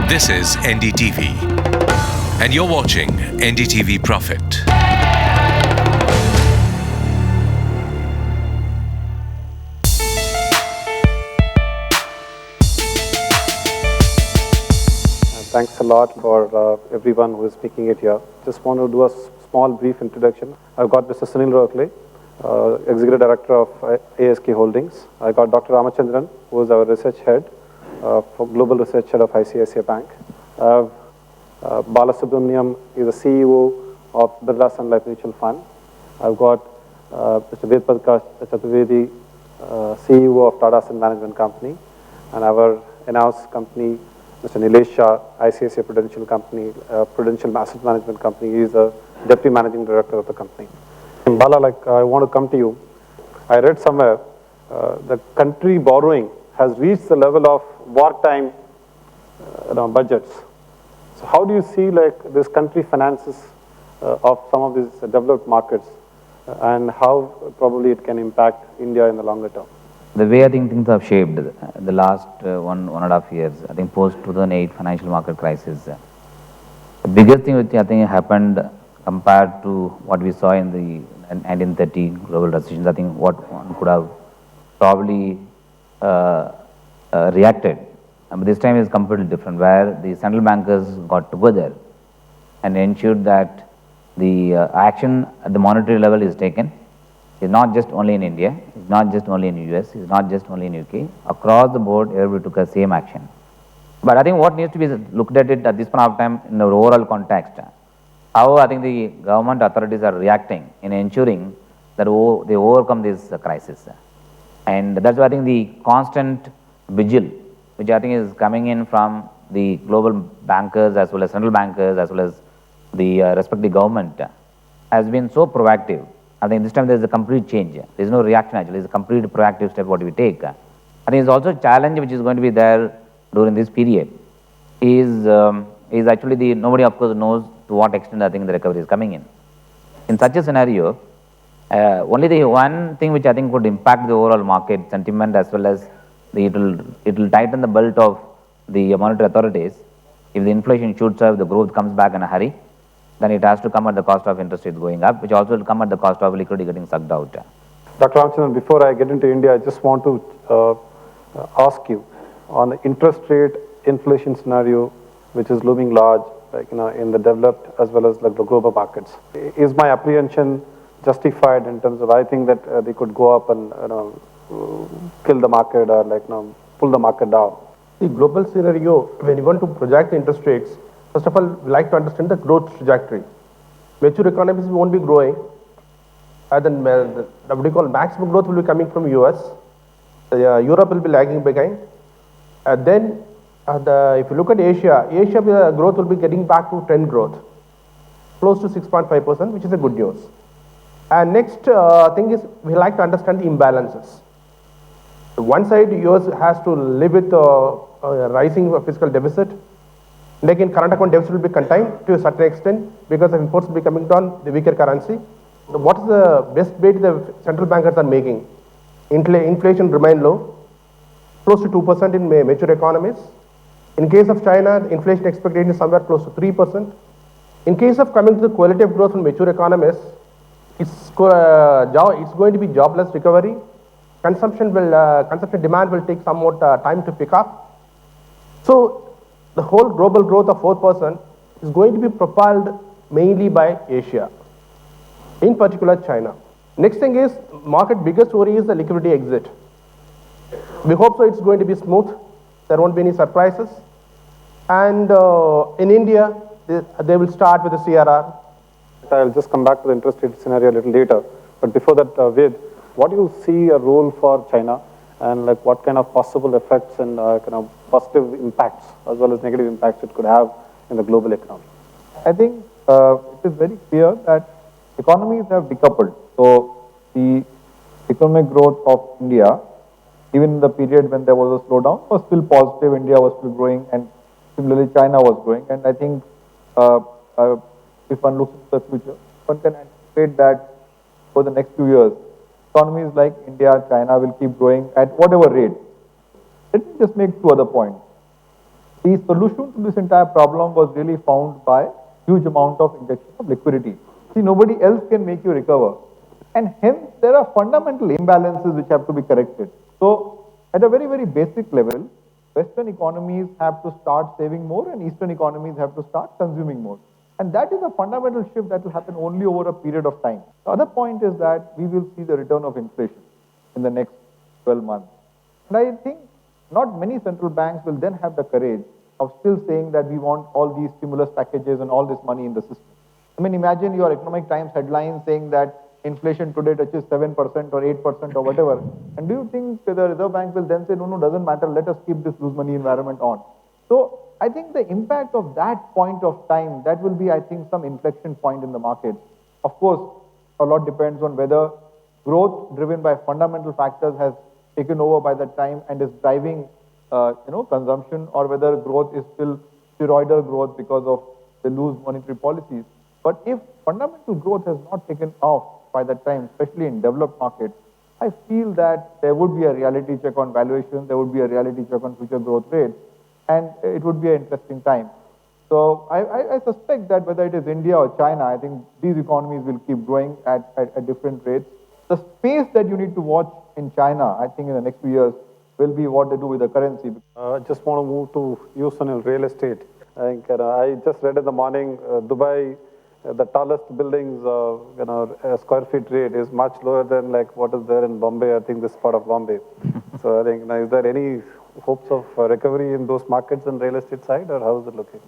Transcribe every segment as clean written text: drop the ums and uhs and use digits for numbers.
This is NDTV, and you're watching NDTV Profit. Thanks a lot for everyone who is speaking it here. Just want to do a small brief introduction. I've got Mr. Sunil Rockle, Executive Director of ASK Holdings. I got Dr. Ramachandran, who is our research head, for Global Research Head of ICICI Bank. Balasubramaniam is the CEO of Birla Sun Life Mutual Fund. I've got Mr. Vedpadka Chaturvedi, CEO of Tata Asset Management Company, and our in-house company, Mr. Nilesh Shah, ICICI Prudential Company, Prudential Asset Management Company. He is the Deputy Managing Director of the company. Bala, I want to come to you. I read somewhere the country borrowing has reached the level of wartime budgets. So how do you see this country finances of some of these developed markets and how probably it can impact India in the longer term? The way I think things have shaped the last one and a half years, I think post 2008 financial market crisis, the biggest thing which I think happened compared to what we saw in the 1930 global recessions, I think what one could have probably reacted. But this time is completely different, where the central bankers got together and ensured that the action at the monetary level is taken. It's not just only in India, it's not just only in US, it's not just only in UK. Across the board, everybody took the same action. But I think what needs to be looked at it at this point of time in the overall context, how I think the government authorities are reacting in ensuring that they overcome this crisis. And that's why I think the constant vigil, which I think is coming in from the global bankers as well as central bankers as well as the respective government, has been so proactive. I think this time there is a complete change. There is no reaction actually, it's a complete proactive step what we take. I think it's also a challenge which is going to be there during this period is actually nobody of course knows to what extent I think the recovery is coming in. In such a scenario, only the one thing which I think could impact the overall market sentiment as well as it will tighten the belt of the monetary authorities. If the inflation shoots up, the growth comes back in a hurry, then it has to come at the cost of interest rates going up, which also will come at the cost of liquidity getting sucked out. Dr. Ramachandran, before I get into India, I just want to ask you on the interest rate inflation scenario, which is looming large, in the developed as well as the global markets. Is my apprehension justified in terms of I think that they could go up and kill the market or pull the market down? The global scenario, when you want to project the interest rates, first of all, we like to understand the growth trajectory. Mature economies won't be growing. Then what we call maximum growth will be coming from US. Europe will be lagging behind. Then if you look at Asia growth will be getting back to trend growth, close to 6.5%, which is a good news. And next thing is we like to understand the imbalances. One side, US has to live with rising fiscal deficit. Like in current account deficit will be contained to a certain extent because of imports will be coming down, the weaker currency. So what is the best bet the central bankers are making? Inflation remain low, close to 2% in mature economies. In case of China, the inflation expectation is somewhere close to 3%. In case of coming to the quality of growth in mature economies, it's going to be jobless recovery. Consumption demand will take somewhat time to pick up. So the whole global growth of 4% is going to be propelled mainly by Asia, in particular China. Next thing is, market biggest worry is the liquidity exit. We hope so it's going to be smooth, there won't be any surprises. And in India, they will start with the CRR. I'll just come back to the interest rate scenario a little later. But before that, Ved, what do you see a role for China and what kind of possible effects and positive impacts as well as negative impacts it could have in the global economy? I think it is very clear that economies have decoupled. So the economic growth of India, even in the period when there was a slowdown, was still positive. India was still growing, and similarly China was growing. And I think if one looks into the future, one can anticipate that for the next few years, economies like India, China will keep growing at whatever rate. Let me just make two other points. The solution to this entire problem was really found by huge amount of injection of liquidity. See, nobody else can make you recover. And hence, there are fundamental imbalances which have to be corrected. So, at a very, very basic level, Western economies have to start saving more and Eastern economies have to start consuming more. And that is a fundamental shift that will happen only over a period of time. The other point is that we will see the return of inflation in the next 12 months. And I think not many central banks will then have the courage of still saying that we want all these stimulus packages and all this money in the system. I mean, imagine your Economic Times headline saying that inflation today touches 7% or 8% or whatever. And do you think the Reserve Bank will then say, no, doesn't matter, let us keep this loose money environment on? So I think the impact of that point of time, that will be, I think, some inflection point in the market. Of course, a lot depends on whether growth driven by fundamental factors has taken over by that time and is driving consumption, or whether growth is still steroidal growth because of the loose monetary policies. But if fundamental growth has not taken off by that time, especially in developed markets, I feel that there would be a reality check on valuation, there would be a reality check on future growth rates, and it would be an interesting time. So I suspect that whether it is India or China, I think these economies will keep growing at different rates. The space that you need to watch in China, I think in the next few years, will be what they do with the currency. I just want to move to Houston in real estate. I think I just read in the morning, Dubai, the tallest buildings, square feet rate is much lower than like what is there in Bombay. I think this part of Bombay. So I think, is there any hopes of recovery in those markets in real estate side, or how is it looking?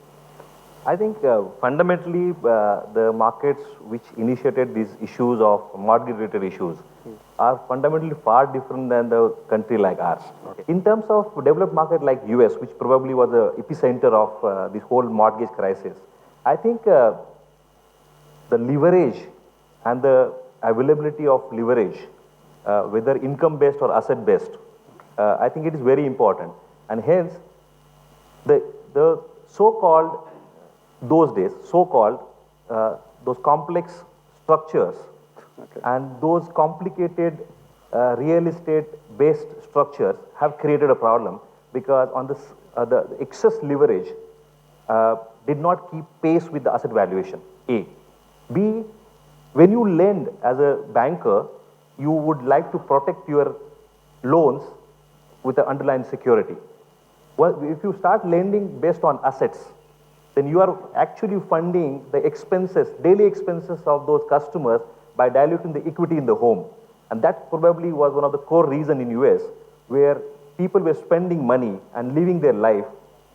I think fundamentally the markets which initiated these issues of mortgage-related issues are fundamentally far different than the country like ours. Okay. In terms of developed market like US, which probably was the epicenter of this whole mortgage crisis, I think the leverage and the availability of leverage, whether income-based or asset-based, I think it is very important. And hence, the so-called, those days, so-called, those complex structures and those complicated real estate-based structures have created a problem, because on this, the excess leverage did not keep pace with the asset valuation, A. B, when you lend as a banker, you would like to protect your loans with the underlying security. Well, if you start lending based on assets, then you are actually funding the expenses, daily expenses of those customers by diluting the equity in the home. And that probably was one of the core reasons in US, where people were spending money and living their life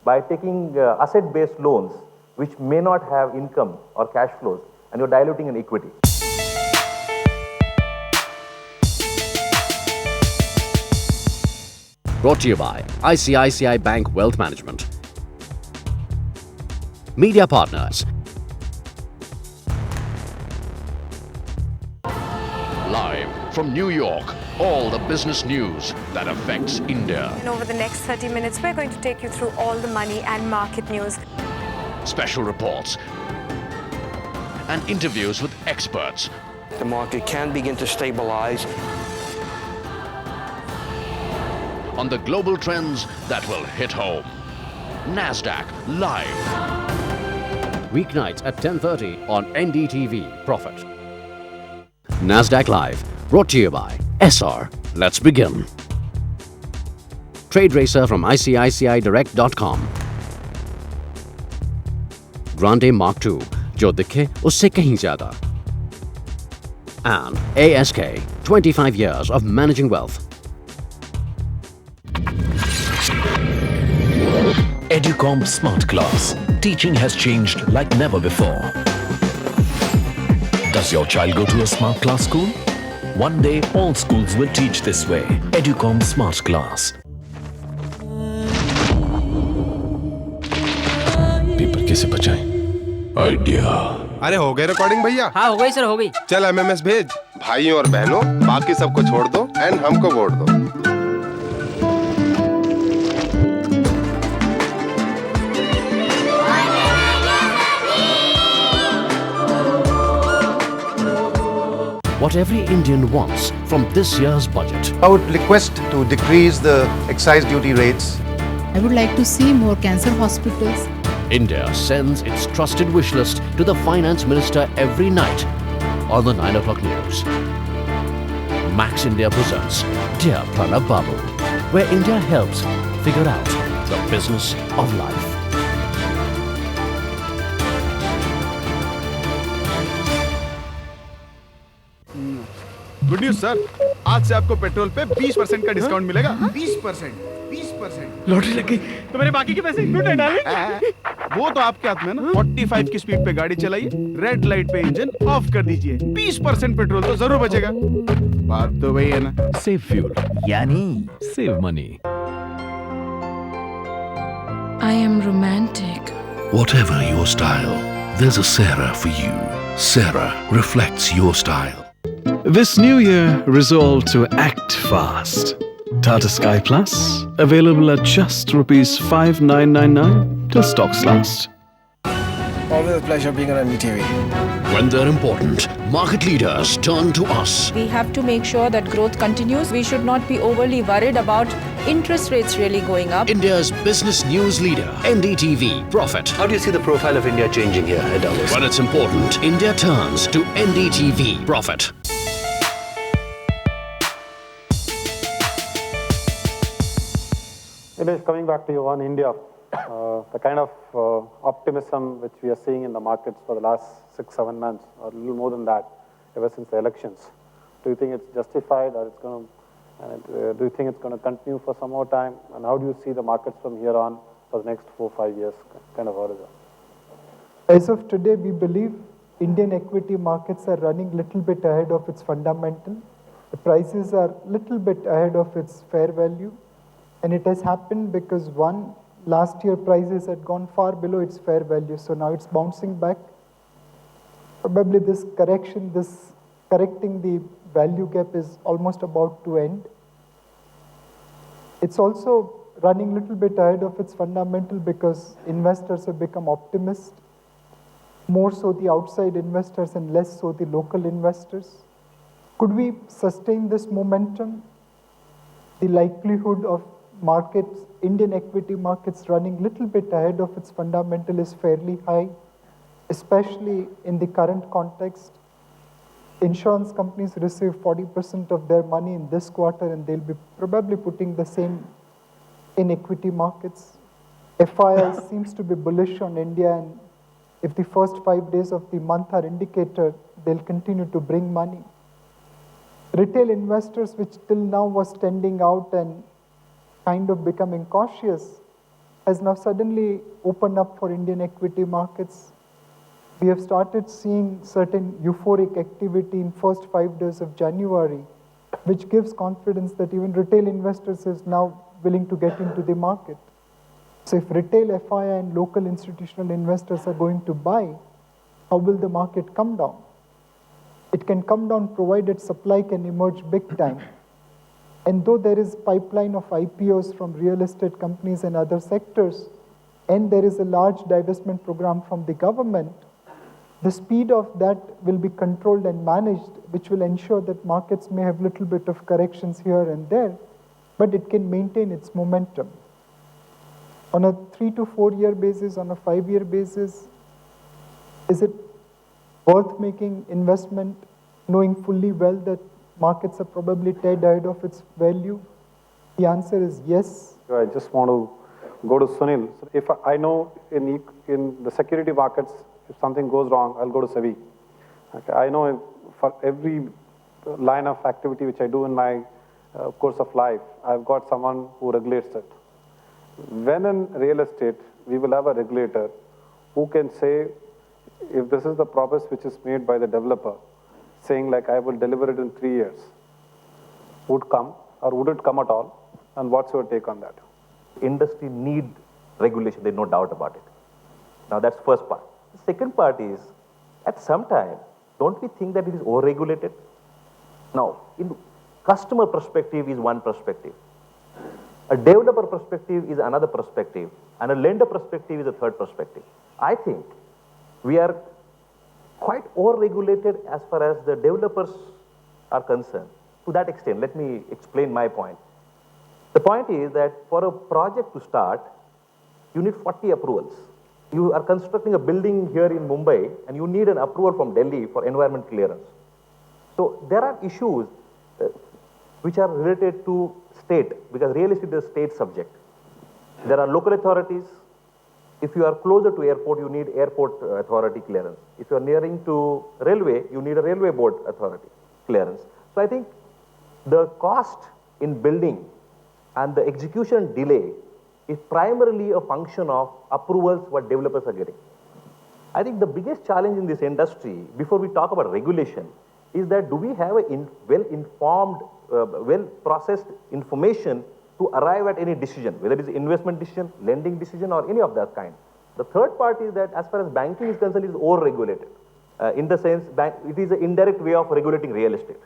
by taking asset-based loans, which may not have income or cash flows, and you're diluting an equity. Brought to you by ICICI Bank Wealth Management. Media partners. Live from New York, all the business news that affects India. And over the next 30 minutes, we're going to take you through all the money and market news. Special reports and interviews with experts. The market can begin to stabilize. On the global trends that will hit home. NASDAQ Live. Weeknights at 10:30 on NDTV Profit. NASDAQ Live, brought to you by SR. Let's begin. Trade Racer from ICICIdirect.com. Grande Mark II, जो दिखे उससे कहीं ज़्यादा. And ASK, 25 years of managing wealth. Educom Smart Class. Teaching has changed like never before. Does your child go to a smart class school? One day, all schools will teach this way. Educom Smart Class. Paper कैसे बचाएं? Idea. अरे हो गई recording भैया? हाँ हो गई sir, हो गई. चल एमएमएस भेज. भाइयों और बहनों, बाकी सबको छोड़ दो एंड हमको वोट दो. What every Indian wants from this year's budget. I would request to decrease the excise duty rates I would like to see more cancer hospitals. India sends its trusted wish list to the finance minister every night on the 9 o'clock news. Max India presents Dear Pranab Babu, where India helps figure out the business of life. Good news sir, आज से आपको petrol पे 20% का discount मिलेगा। 20%? Lottery लग गई तो मेरे बाकी के पैसे लूटे डाले। वो तो आपके हाथ में ना। 45 की स्पीड पे गाड़ी चलाइए, रेड लाइट पे इंजन ऑफ कर दीजिए, 20% पेट्रोल तो जरूर बचेगा। बात तो वही है ना। Save fuel. Yani? Save money. I am romantic. Whatever your style, there's a Sarah for you. Sarah reflects your style. This new year, resolve to act fast. Tata Sky Plus, available at just ₹5999 till stocks last. Always a pleasure being on NDTV. When they're important, market leaders turn to us. We have to make sure that growth continues. We should not be overly worried about interest rates really going up. India's business news leader, NDTV Profit. How do you see the profile of India changing here at Davos? When it's important, India turns to NDTV Profit. Nilesh, coming back to you on India, the kind of optimism which we are seeing in the markets for the last 6-7 months, or a little more than that, ever since the elections, do you think it's justified, or it's going to, do you think it's going to continue for some more time? And how do you see the markets from here on for the next 4-5 years, kind of horizon? As of today, we believe Indian equity markets are running a little bit ahead of its fundamental. The prices are a little bit ahead of its fair value. And it has happened because one, last year prices had gone far below its fair value, so now it's bouncing back. Probably this correction, this correcting the value gap is almost about to end. It's also running a little bit ahead of its fundamental because investors have become optimists, more so the outside investors and less so the local investors. Could we sustain this momentum? The likelihood of markets, Indian equity markets running little bit ahead of its fundamental is fairly high, especially in the current context. Insurance companies receive 40% of their money in this quarter, and they'll be probably putting the same in equity markets. FII seems to be bullish on India, and if the first 5 days of the month are indicator, they'll continue to bring money. Retail investors, which till now was standing out and kind of becoming cautious, has now suddenly opened up for Indian equity markets. We have started seeing certain euphoric activity in first 5 days of January, which gives confidence that even retail investors is now willing to get into the market. So if retail FII and local institutional investors are going to buy, how will the market come down? It can come down provided supply can emerge big time. And though there is pipeline of IPOs from real estate companies and other sectors, and there is a large divestment program from the government, the speed of that will be controlled and managed, which will ensure that markets may have little bit of corrections here and there, but it can maintain its momentum. On a 3 to 4 year basis, on a 5-year basis, is it worth making investment knowing fully well that markets are probably tied ahead of its value? The answer is yes. I just want to go to Sunil. So if I know in the security markets, if something goes wrong, I'll go to SEBI. Okay, I know for every line of activity which I do in my course of life, I've got someone who regulates it. When in real estate, we will have a regulator who can say, if this is the promise which is made by the developer, saying like I will deliver it in 3 years, would come, or would it come at all? And what's your take on that? Industry need regulation, there's no doubt about it. Now that's first part. The second part is, at some time, don't we think that it is over-regulated? Now, in customer perspective is one perspective. A developer perspective is another perspective, and a lender perspective is a third perspective. I think we are quite over-regulated as far as the developers are concerned. To that extent, let me explain my point. The point is that for a project to start, you need 40 approvals. You are constructing a building here in Mumbai and you need an approval from Delhi for environment clearance. So there are issues which are related to state, because real estate is a state subject. There are local authorities. If you are closer to airport, you need airport authority clearance. If you are nearing to railway, you need a railway board authority clearance. So I think the cost in building and the execution delay is primarily a function of approvals what developers are getting. I think the biggest challenge in this industry, before we talk about regulation, is that do we have a well-informed, well-processed information to arrive at any decision, whether it is investment decision, lending decision, or any of that kind. The third part is that as far as banking is concerned, it is over-regulated. In the sense, it is an indirect way of regulating real estate.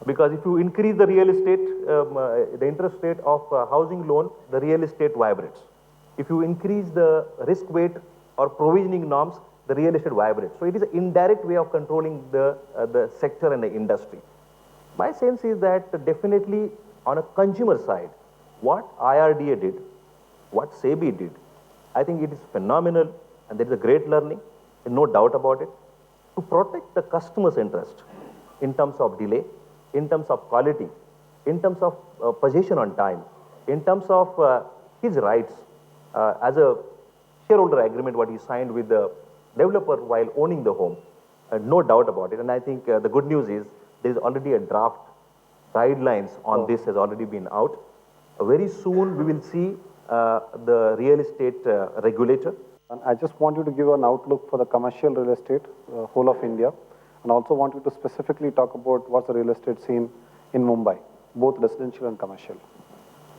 Because if you increase the real estate, the interest rate of housing loan, the real estate vibrates. If you increase the risk weight or provisioning norms, the real estate vibrates. So it is an indirect way of controlling the sector and the industry. My sense is that definitely on a consumer side, what IRDA did, what SEBI did, I think it is phenomenal and there is a great learning, no doubt about it, to protect the customer's interest in terms of delay, in terms of quality, in terms of possession on time, in terms of his rights as a shareholder agreement what he signed with the developer while owning the home. No doubt about it. And I think the good news is there is already a draft guidelines on this has already been out. Very soon we will see the real estate regulator. And I just want you to give an outlook for the commercial real estate, whole of India, and also want you to specifically talk about what's the real estate scene in Mumbai, both residential and commercial.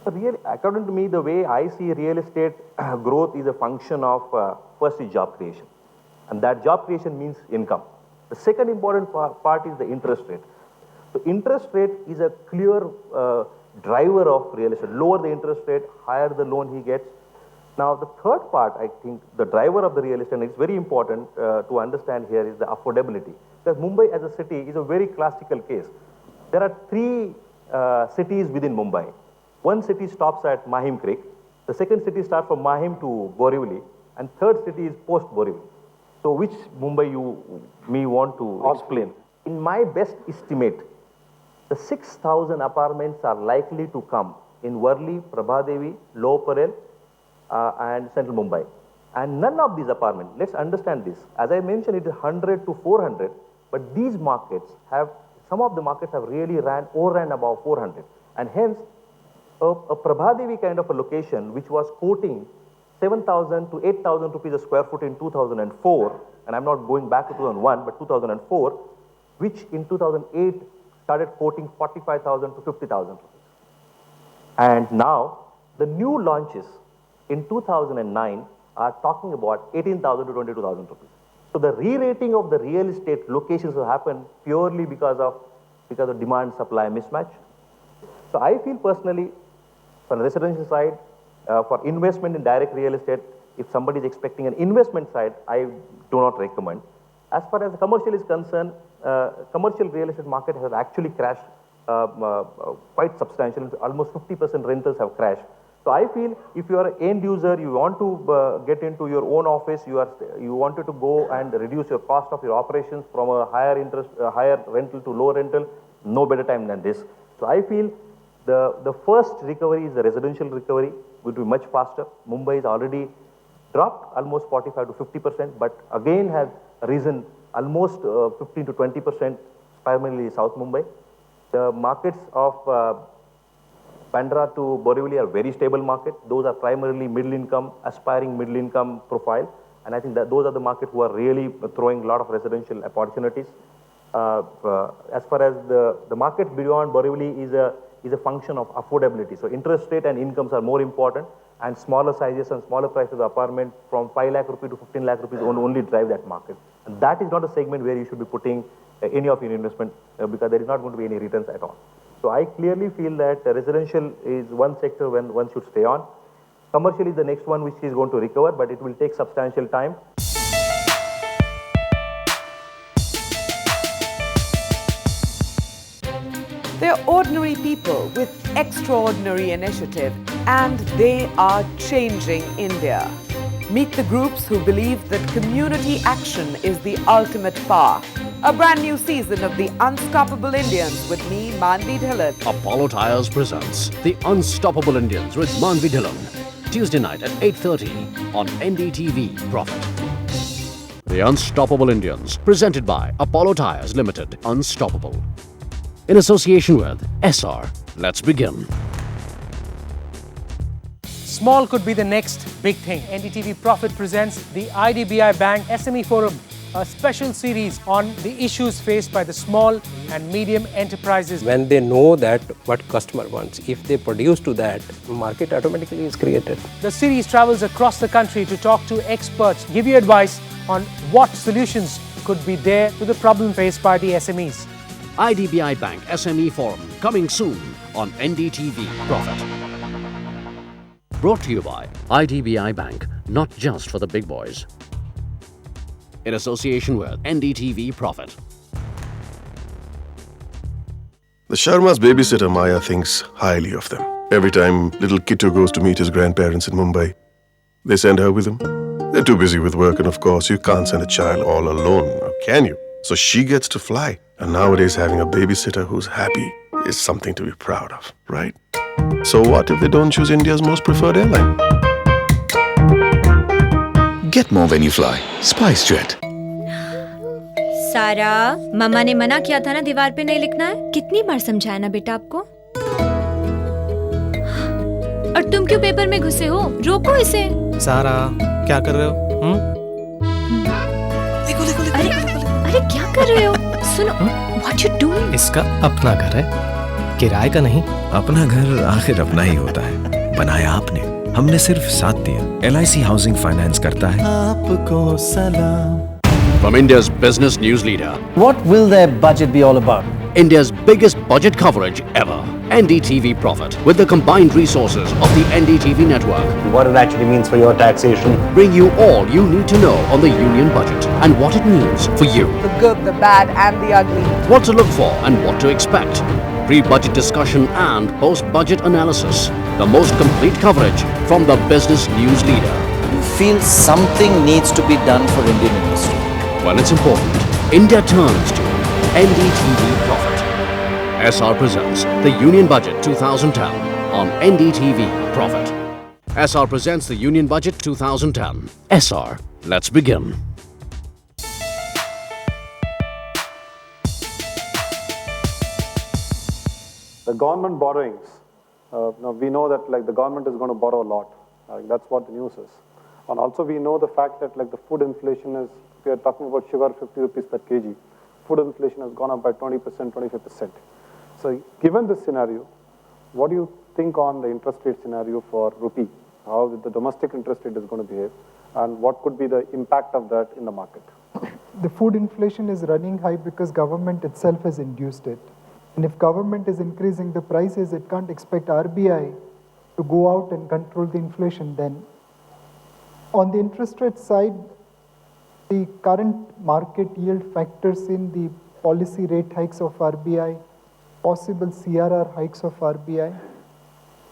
So according to me, the way I see real estate growth is a function of first is job creation. And that job creation means income. The second important part is the interest rate. So interest rate is a clear driver of real estate. Lower the interest rate, higher the loan he gets. Now the third part, I think, the driver of the real estate, and it's very important to understand here, is the affordability. Because Mumbai as a city is a very classical case. There are three cities within Mumbai. One city stops at Mahim Creek. The second city starts from Mahim to Borivali. And third city is post-Borivali. So which Mumbai you may want to explain? In my best estimate, the 6,000 apartments are likely to come in Worli, Prabhadevi, Low Parel, and Central Mumbai. And none of these apartments, let's understand this. As I mentioned, it is 100 to 400, but these markets have, some of the markets have really overran above 400. And hence, a Prabhadevi kind of a location, which was quoting 7,000 to 8,000 rupees a square foot in 2004, and I'm not going back to 2001, but 2004, which in 2008 started quoting 45,000 to 50,000 rupees. And now, the new launches in 2009 are talking about 18,000 to 22,000 rupees. So the re-rating of the real estate locations will happen purely because of demand-supply mismatch. So I feel personally, from the residential side, for investment in direct real estate, if somebody is expecting an investment side, I do not recommend. As far as the commercial is concerned, commercial real estate market has actually crashed quite substantially. Almost 50% rentals have crashed. So I feel if you are an end user, you want to get into your own office, you wanted to go and reduce your cost of your operations from a higher rental to low rental, no better time than this. So I feel the first recovery is the residential recovery, will be much faster. Mumbai is already dropped almost 45 to 50%, but again has risen almost 15 to 20%, primarily South Mumbai. The markets of Bandra to Borivali are very stable markets. Those are primarily middle income, aspiring middle income profile. And I think that those are the markets who are really throwing a lot of residential opportunities. As far as the market beyond Borivali is a function of affordability. So interest rate and incomes are more important, and smaller sizes and smaller prices of apartment from 5 lakh rupee to 15 lakh rupees only drive that market. And that is not a segment where you should be putting any of your investment because there is not going to be any returns at all. So I clearly feel that residential is one sector when one should stay on. Commercial is the next one which is going to recover, but it will take substantial time. They're ordinary people with extraordinary initiative, and they are changing India. Meet the groups who believe that community action is the ultimate power. A brand new season of The Unstoppable Indians with me, Manvi Dhillon. Apollo Tyres presents The Unstoppable Indians with Manvi Dhillon. Tuesday night at 8:30 on NDTV Profit. The Unstoppable Indians, presented by Apollo Tyres Limited. Unstoppable. In association with SR. Let's begin. Small could be the next big thing. NDTV Profit presents the IDBI Bank SME Forum, a special series on the issues faced by the small and medium enterprises. When they know that what customer wants, if they produce to that, market automatically is created. The series travels across the country to talk to experts, give you advice on what solutions could be there to the problem faced by the SMEs. IDBI Bank SME Forum, coming soon on NDTV Profit. Brought to you by IDBI Bank, not just for the big boys. In association with NDTV Profit. The Sharma's babysitter Maya thinks highly of them. Every time little Kittu goes to meet his grandparents in Mumbai, they send her with him. They're too busy with work, and of course, you can't send a child all alone, or can you? So she gets to fly. And nowadays, having a babysitter who's happy is something to be proud of, right? So what if they don't choose India's most preferred airline? Get more when you fly. SpiceJet. सारा, मम्मा ने मना किया था ना दीवार पे नहीं लिखना है। कितनी बार समझाया ना बेटा आपको? और तुम क्यों पेपर में घुसे हो? रोको इसे। सारा, क्या कर रहे हो? अरे क्या कर रहे हो? सुनो, what you doing? इसका अपना घर है, किराए का नहीं। अपना घर आखिर अपना ही होता है, बनाया आपने, हमने सिर्फ साथ दिया। LIC हाउसिंग फाइनेंस करता है आपको सलाम। From India's business news leader. What will their budget be all about? India's biggest budget coverage ever. NDTV Profit, with the combined resources of the NDTV network. What it actually means for your taxation. Bring you all you need to know on the union budget and what it means for you. The good, the bad, and the ugly. What to look for and what to expect. Pre-budget discussion and post-budget analysis. The most complete coverage from the business news leader. You feel something needs to be done for Indian industry. When it's important, India turns to NDTV Profit. SR presents the Union Budget 2010 on NDTV Profit. SR presents the Union Budget 2010. SR, let's begin. The government borrowings, we know that the government is going to borrow a lot. That's what the news is. And also we know the fact that the food inflation is, we are talking about sugar 50 rupees per kg. Food inflation has gone up by 20%, 25%. So given this scenario, what do you think on the interest rate scenario for rupee? How the domestic interest rate is going to behave? And what could be the impact of that in the market? The food inflation is running high because government itself has induced it. And if government is increasing the prices, it can't expect RBI to go out and control the inflation then. On the interest rate side, the current market yield factors in the policy rate hikes of RBI, possible CRR hikes of RBI.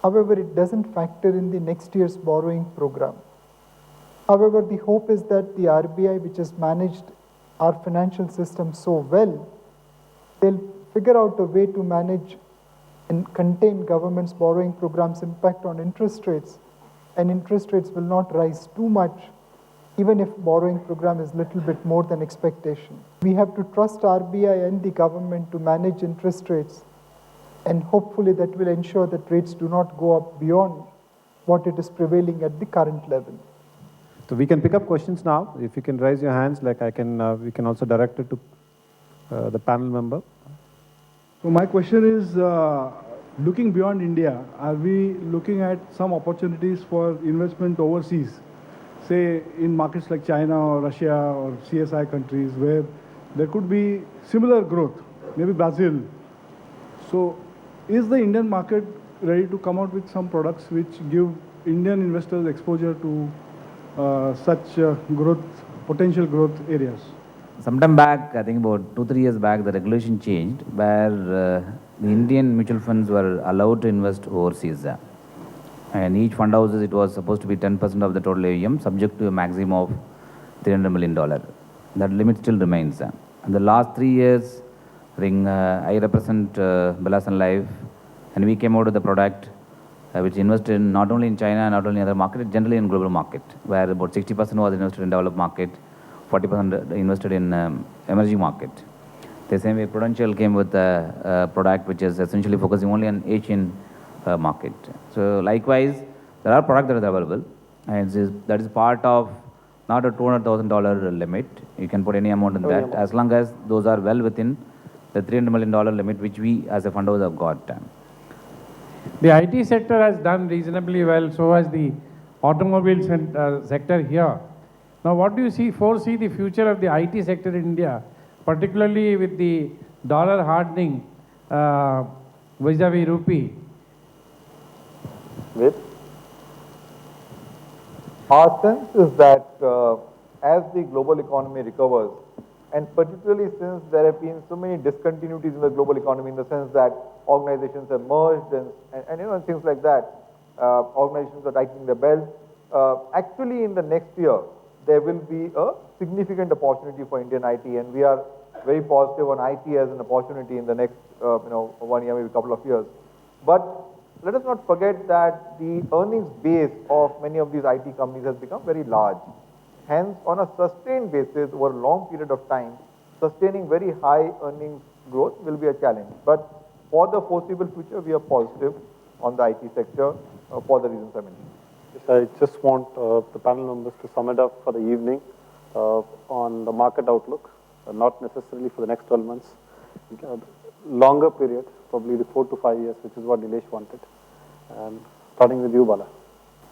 However, it doesn't factor in the next year's borrowing program. However, the hope is that the RBI, which has managed our financial system so well, they'll figure out a way to manage and contain government's borrowing program's impact on interest rates, and interest rates will not rise too much, even if borrowing program is little bit more than expectation. We have to trust RBI and the government to manage interest rates, and hopefully that will ensure that rates do not go up beyond what it is prevailing at the current level. So we can pick up questions now. If you can raise your hands, we can also direct it to the panel member. So my question is, looking beyond India, are we looking at some opportunities for investment overseas, say in markets like China or Russia or CSI countries where there could be similar growth, maybe Brazil? So is the Indian market ready to come out with some products which give Indian investors exposure to such potential growth areas? Sometime back, I think about 2-3 years back, the regulation changed where the Indian mutual funds were allowed to invest overseas. And each fund houses, it was supposed to be 10% of the total AUM, subject to a maximum of $300 million. That limit still remains. In the last 3 years, I represent Birla Sun Life, and we came out with a product which invested not only in China, not only in other markets, generally in global market, where about 60% was invested in developed market, 40% invested in emerging market. The same way, Prudential came with a product which is essentially focusing only on Asian market. So likewise, there are products that are available, and that is part of not a $200,000 limit. You can put any amount in that, as long as those are well within the $300 million limit, which we as a fund house have got. The IT sector has done reasonably well, so has the automobile sector here. Now, what do you foresee the future of the IT sector in India, particularly with the dollar hardening vis-a-vis rupee? Our sense is that as the global economy recovers, and particularly since there have been so many discontinuities in the global economy, in the sense that organizations have merged and things like that, organizations are tightening their belts. Actually, in the next year, there will be a significant opportunity for Indian IT, and we are very positive on IT as an opportunity in the next 1 year, maybe a couple of years. But let us not forget that the earnings base of many of these IT companies has become very large. Hence, on a sustained basis over a long period of time, sustaining very high earnings growth will be a challenge. But for the foreseeable future, we are positive on the IT sector for the reasons I mentioned. I just want the panel members to sum it up for the evening on the market outlook, not necessarily for the next 12 months, longer period, probably the 4 to 5 years, which is what Nilesh wanted. And starting with you, Bala.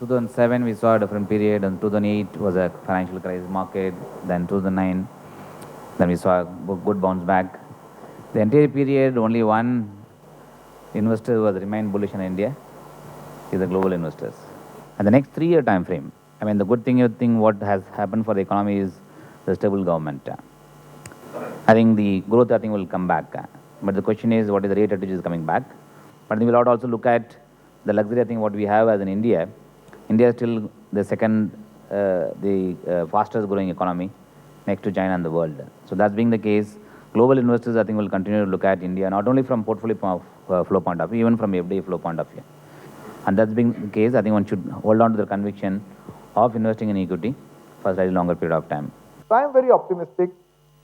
2007, we saw a different period, and 2008 was a financial crisis market, then 2009, then we saw a good bounce back. The entire period, only one investor was remained bullish in India, is the global investors. And the next 3-year time frame, I mean, the good thing, what has happened for the economy is the stable government. I think the growth, will come back. But the question is, what is the rate at which is coming back? But I think we'll have to also look at the luxury, what we have as in India. India is still the second, fastest growing economy next to China and the world. So that being the case, global investors, will continue to look at India, not only from portfolio flow point of view, even from FDI flow point of view. And that's being the case, one should hold on to the conviction of investing in equity for a slightly longer period of time. So I am very optimistic.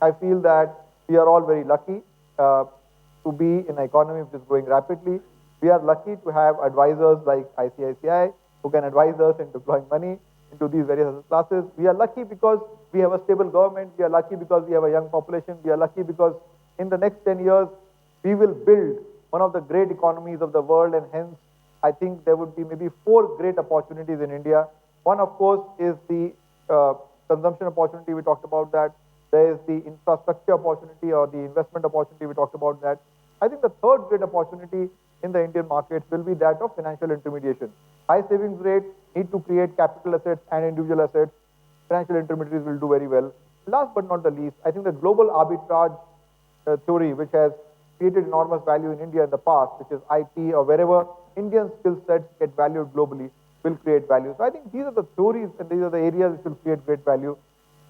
I feel that we are all very lucky to be in an economy which is growing rapidly. We are lucky to have advisors like ICICI who can advise us in deploying money into these various asset classes. We are lucky because we have a stable government. We are lucky because we have a young population. We are lucky because in the next 10 years, we will build one of the great economies of the world, and hence, I think there would be maybe 4 great opportunities in India. One, of course, is the consumption opportunity. We talked about that. There is the infrastructure opportunity or the investment opportunity. We talked about that. I think the third great opportunity in the Indian markets will be that of financial intermediation. High savings rate, need to create capital assets and individual assets. Financial intermediaries will do very well. Last but not the least, I think the global arbitrage theory, which has created enormous value in India in the past, which is IT or wherever Indian skill sets get valued globally, will create value. So I think these are the theories and these are the areas which will create great value.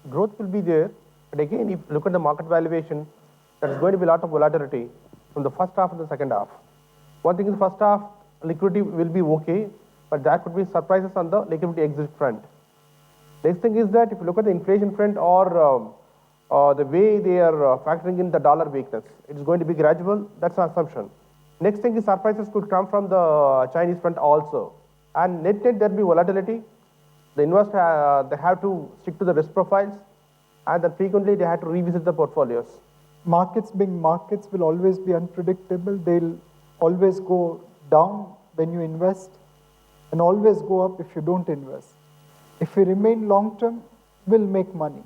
Growth will be there, but again, if you look at the market valuation, there is going to be a lot of volatility from the first half to the second half. One thing in the first half, liquidity will be okay, but there could be surprises on the liquidity exit front. Next thing is that if you look at the inflation front or the way they are factoring in the dollar weakness, it's going to be gradual. That's an assumption. Next thing is surprises could come from the Chinese front also. And net there will be volatility. The investor, they have to stick to the risk profiles, and then frequently they have to revisit the portfolios. Markets being markets will always be unpredictable. They'll always go down when you invest and always go up if you don't invest. If we remain long-term, we'll make money.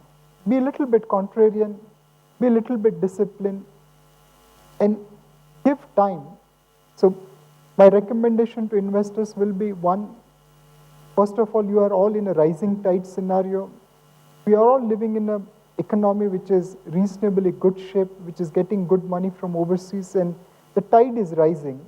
Be a little bit contrarian, be a little bit disciplined, and give time. So my recommendation to investors will be, one, first of all, you are all in a rising tide scenario. We are all living in an economy which is reasonably good shape, which is getting good money from overseas, and The tide is rising.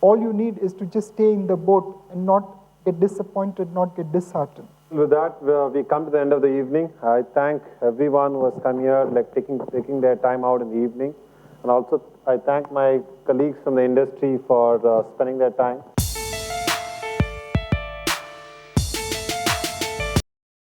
All you need is to just stay in the boat and not get disappointed, not get disheartened. With that, we come to the end of the evening. I thank everyone who has come here, like taking their time out in the evening. And also, I thank my colleagues from the industry for spending their time.